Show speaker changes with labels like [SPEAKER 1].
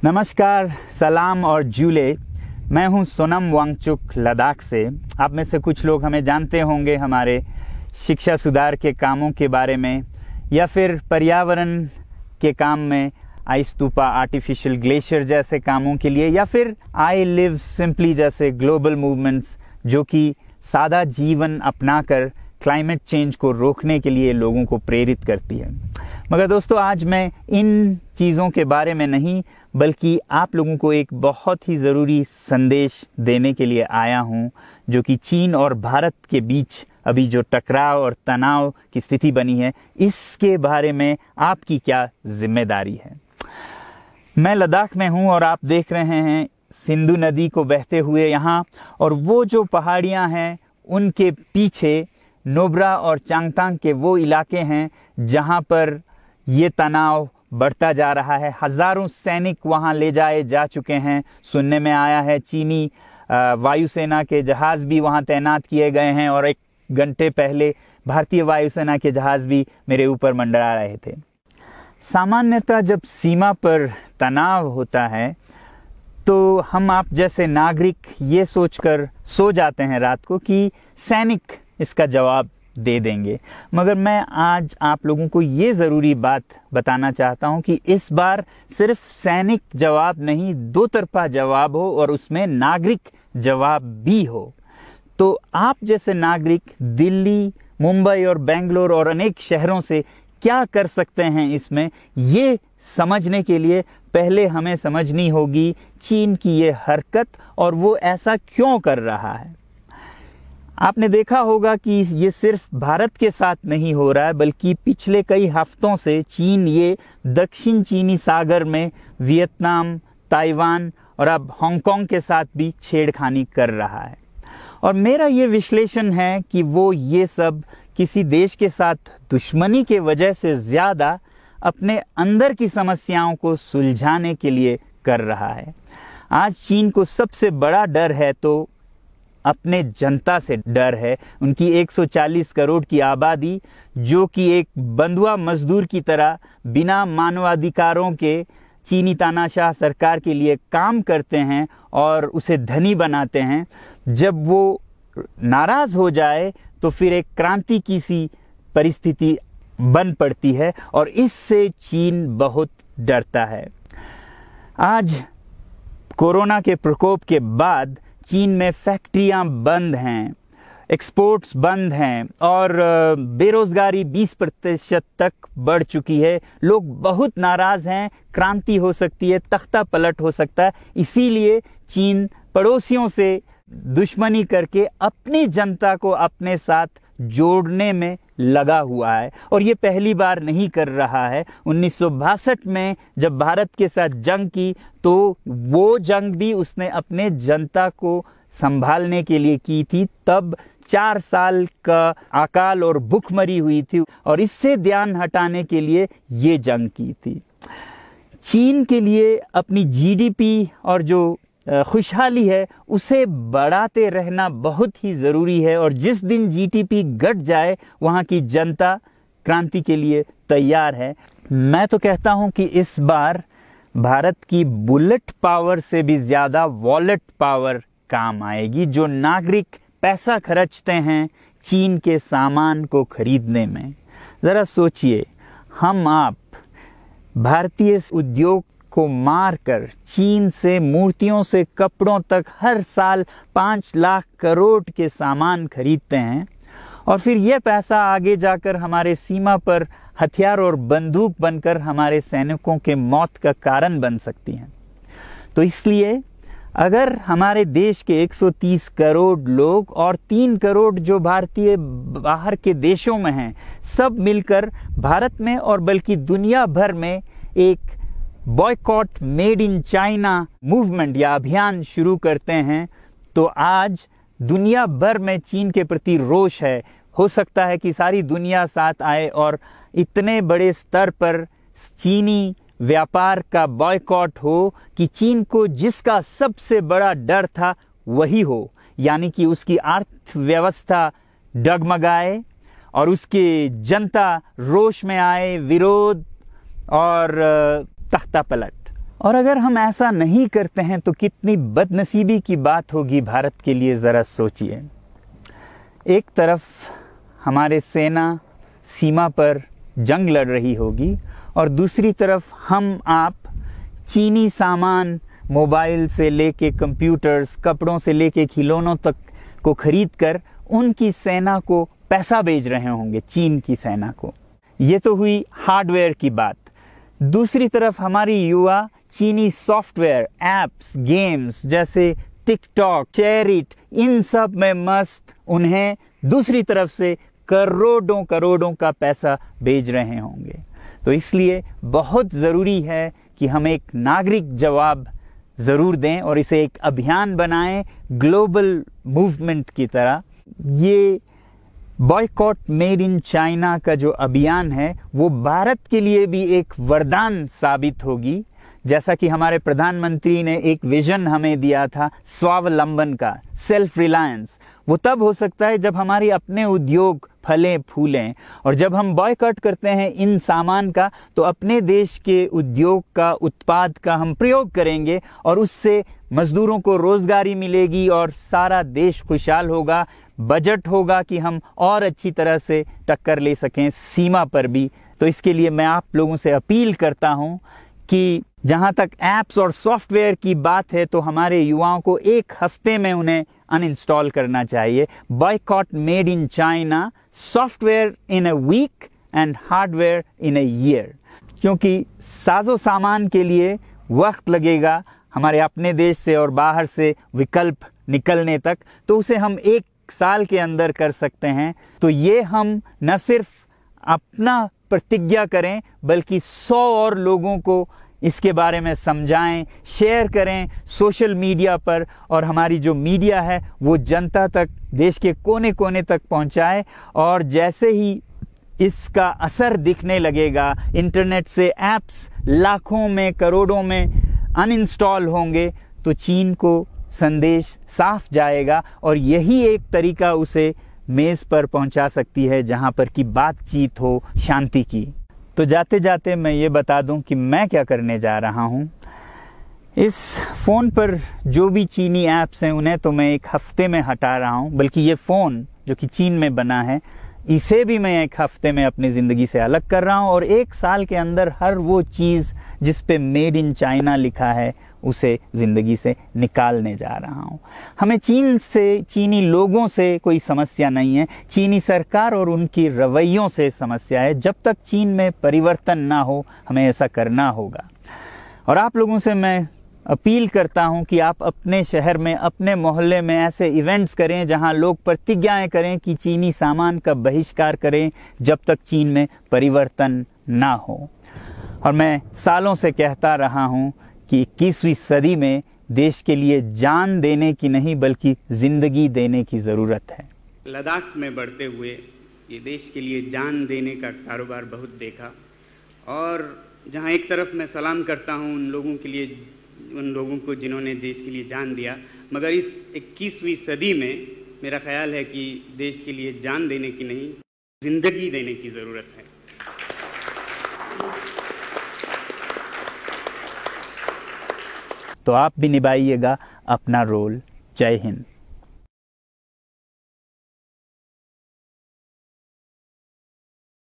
[SPEAKER 1] नमस्कार, सलाम और जूले। मैं हूं सोनम वांगचुक लद्दाख से। आप में से कुछ लोग हमें जानते होंगे हमारे शिक्षा सुधार के कामों के बारे में, या फिर पर्यावरण के काम में आइस स्तूपा, आर्टिफिशियल ग्लेशियर जैसे कामों के लिए, या फिर आई लिव सिंपली जैसे ग्लोबल मूवमेंट्स जो कि सादा जीवन अपनाकर क्लाइमेट चेंज को रोकने के लिए लोगों को प्रेरित करती है। मगर दोस्तों, आज मैं इन चीज़ों के बारे में नहीं बल्कि आप लोगों को एक बहुत ही ज़रूरी संदेश देने के लिए आया हूं, जो कि चीन और भारत के बीच अभी जो टकराव और तनाव की स्थिति बनी है, इसके बारे में आपकी क्या जिम्मेदारी है। मैं लद्दाख में हूं और आप देख रहे हैं सिंधु नदी को बहते हुए यहाँ, और वो जो पहाड़ियाँ हैं उनके पीछे नुब्रा और चांगतांग के वो इलाके हैं जहाँ पर ये तनाव बढ़ता जा रहा है। हजारों सैनिक वहाँ ले जाए जा चुके हैं। सुनने में आया है चीनी वायुसेना के जहाज भी वहाँ तैनात किए गए हैं, और एक घंटे पहले भारतीय वायुसेना के जहाज भी मेरे ऊपर मंडरा रहे थे। सामान्यतः जब सीमा पर तनाव होता है तो हम आप जैसे नागरिक ये सोचकर सो जाते हैं रात को कि सैनिक इसका जवाब दे देंगे। मगर मैं आज आप लोगों को ये ज़रूरी बात बताना चाहता हूं कि इस बार सिर्फ सैनिक जवाब नहीं, दो तरफा जवाब हो और उसमें नागरिक जवाब भी हो। तो आप जैसे नागरिक दिल्ली, मुंबई और बेंगलोर और अनेक शहरों से क्या कर सकते हैं इसमें, ये समझने के लिए पहले हमें समझनी होगी चीन की ये हरकत और वो ऐसा क्यों कर रहा है। आपने देखा होगा कि ये सिर्फ भारत के साथ नहीं हो रहा है, बल्कि पिछले कई हफ्तों से चीन ये दक्षिण चीनी सागर में वियतनाम, ताइवान और अब हांगकांग के साथ भी छेड़खानी कर रहा है। और मेरा ये विश्लेषण है कि वो ये सब किसी देश के साथ दुश्मनी के वजह से ज़्यादा अपने अंदर की समस्याओं को सुलझाने के लिए कर रहा है। आज चीन को सबसे बड़ा डर है तो अपने जनता से डर है। उनकी 140 करोड़ की आबादी, जो कि एक बंधुआ मजदूर की तरह बिना मानवाधिकारों के चीनी तानाशाह सरकार के लिए काम करते हैं और उसे धनी बनाते हैं। जब वो नाराज हो जाए तो फिर एक क्रांति की सी परिस्थिति बन पड़ती है, और इससे चीन बहुत डरता है। आज कोरोना के प्रकोप के बाद चीन में फैक्ट्रियां बंद हैं, एक्सपोर्ट्स बंद हैं और बेरोजगारी 20% तक बढ़ चुकी है। लोग बहुत नाराज हैं, क्रांति हो सकती है, तख्ता पलट हो सकता है। इसीलिए चीन पड़ोसियों से दुश्मनी करके अपनी जनता को अपने साथ जोड़ने में लगा हुआ है, और ये पहली बार नहीं कर रहा है। 1962 में जब भारत के साथ जंग की तो वो जंग भी उसने अपने जनता को संभालने के लिए की थी। तब 4 साल का अकाल और भूखमरी हुई थी, और इससे ध्यान हटाने के लिए ये जंग की थी। चीन के लिए अपनी जीडीपी और जो खुशहाली है उसे बढ़ाते रहना बहुत ही ज़रूरी है, और जिस दिन जीडीपी घट जाए वहाँ की जनता क्रांति के लिए तैयार है। मैं तो कहता हूँ कि इस बार भारत की बुलेट पावर से भी ज़्यादा वॉलेट पावर काम आएगी। जो नागरिक पैसा खर्चते हैं चीन के सामान को खरीदने में, ज़रा सोचिए, हम आप भारतीय उद्योग को मारकर चीन से मूर्तियों से कपड़ों तक हर साल 5 लाख करोड़ के सामान खरीदते हैं, और फिर यह पैसा आगे जाकर हमारे सीमा पर हथियार और बंदूक बनकर हमारे सैनिकों के मौत का कारण बन सकती हैं। तो इसलिए अगर हमारे देश के 130 करोड़ लोग और 3 करोड़ जो भारतीय बाहर के देशों में हैं, सब मिलकर भारत में और बल्कि दुनिया भर में एक boycott made in China movement या अभियान शुरू करते हैं, तो आज दुनिया भर में चीन के प्रति रोष है। हो सकता है कि सारी दुनिया साथ आए और इतने बड़े स्तर पर चीनी व्यापार का बॉयकॉट हो कि चीन को जिसका सबसे बड़ा डर था वही हो, यानी कि उसकी अर्थव्यवस्था डगमगाए और उसकी जनता रोष में आए, विरोध और तख्ता पलट। और अगर हम ऐसा नहीं करते हैं तो कितनी बदनसीबी की बात होगी भारत के लिए, ज़रा सोचिए। एक तरफ हमारे सेना सीमा पर जंग लड़ रही होगी और दूसरी तरफ हम आप चीनी सामान, मोबाइल से लेके कंप्यूटर्स, कपड़ों से लेके खिलौनों तक को खरीद कर उनकी सेना को पैसा भेज रहे होंगे, चीन की सेना को। ये तो हुई हार्डवेयर की बात। दूसरी तरफ हमारी युवा चीनी सॉफ्टवेयर, एप्स, गेम्स जैसे टिकटॉक, शेयरिट, इन सब में मस्त, उन्हें दूसरी तरफ से करोड़ों करोड़ों का पैसा भेज रहे होंगे। तो इसलिए बहुत ज़रूरी है कि हम एक नागरिक जवाब ज़रूर दें और इसे एक अभियान बनाएं, ग्लोबल मूवमेंट की तरह। ये बॉयकॉट मेड इन चाइना का जो अभियान है वो भारत के लिए भी एक वरदान साबित होगी। जैसा कि हमारे प्रधानमंत्री ने एक विजन हमें दिया था स्वावलंबन का, सेल्फ रिलायंस, वो तब हो सकता है जब हमारे अपने उद्योग फलें फूलें। और जब हम बॉयकॉट करते हैं इन सामान का तो अपने देश के उद्योग का, उत्पाद का हम प्रयोग करेंगे और उससे मजदूरों को रोजगारी मिलेगी और सारा देश खुशहाल होगा। बजट होगा कि हम और अच्छी तरह से टक्कर ले सकें सीमा पर भी। तो इसके लिए मैं आप लोगों से अपील करता हूं कि जहां तक ऐप्स और सॉफ्टवेयर की बात है तो हमारे युवाओं को एक हफ्ते में उन्हें अनइंस्टॉल करना चाहिए। Boycott made in China, software in a week and hardware in a year. क्योंकि साजो सामान के लिए वक्त लगेगा हमारे अपने देश से और बाहर से विकल्प निकलने तक, तो उसे हम एक साल के अंदर कर सकते हैं। तो ये हम न सिर्फ अपना प्रतिज्ञा करें बल्कि 100 और लोगों को इसके बारे में समझाएं, शेयर करें सोशल मीडिया पर, और हमारी जो मीडिया है वो जनता तक, देश के कोने कोने तक पहुंचाए। और जैसे ही इसका असर दिखने लगेगा, इंटरनेट से ऐप्स लाखों में, करोड़ों में अनइंस्टॉल होंगे, तो चीन को संदेश साफ जाएगा और यही एक तरीका उसे मेज पर पहुंचा सकती है जहां पर की बातचीत हो शांति की। तो जाते जाते मैं ये बता दूं कि मैं क्या करने जा रहा हूं। इस फ़ोन पर जो भी चीनी ऐप्स हैं उन्हें तो मैं एक हफ्ते में हटा रहा हूं, बल्कि ये फ़ोन जो कि चीन में बना है इसे भी मैं एक हफ्ते में अपनी ज़िंदगी से अलग कर रहा हूं और एक साल के अंदर हर वो चीज़ जिस पे मेड इन चाइना लिखा है उसे ज़िंदगी से निकालने जा रहा हूं। हमें चीन से, चीनी लोगों से कोई समस्या नहीं है, चीनी सरकार और उनकी रवैयों से समस्या है। जब तक चीन में परिवर्तन ना हो हमें ऐसा करना होगा। और आप लोगों से मैं अपील करता हूं कि आप अपने शहर में, अपने मोहल्ले में ऐसे इवेंट्स करें जहां लोग प्रतिज्ञाएं करें कि चीनी सामान का बहिष्कार करें जब तक चीन में परिवर्तन ना हो। और मैं सालों से कहता रहा हूं कि 21वीं सदी में देश के लिए जान देने की नहीं बल्कि जिंदगी देने की ज़रूरत है।
[SPEAKER 2] लद्दाख में बढ़ते हुए ये देश के लिए जान देने का कारोबार बहुत देखा, और जहां एक तरफ मैं सलाम करता हूं उन लोगों के लिए, उन लोगों को जिन्होंने देश के लिए जान दिया, मगर इस 21वीं सदी में मेरा ख्याल है कि देश के लिए जान देने की नहीं, जिंदगी देने की ज़रूरत है।
[SPEAKER 1] तो आप भी निभाइएगा अपना रोल। जय हिंद।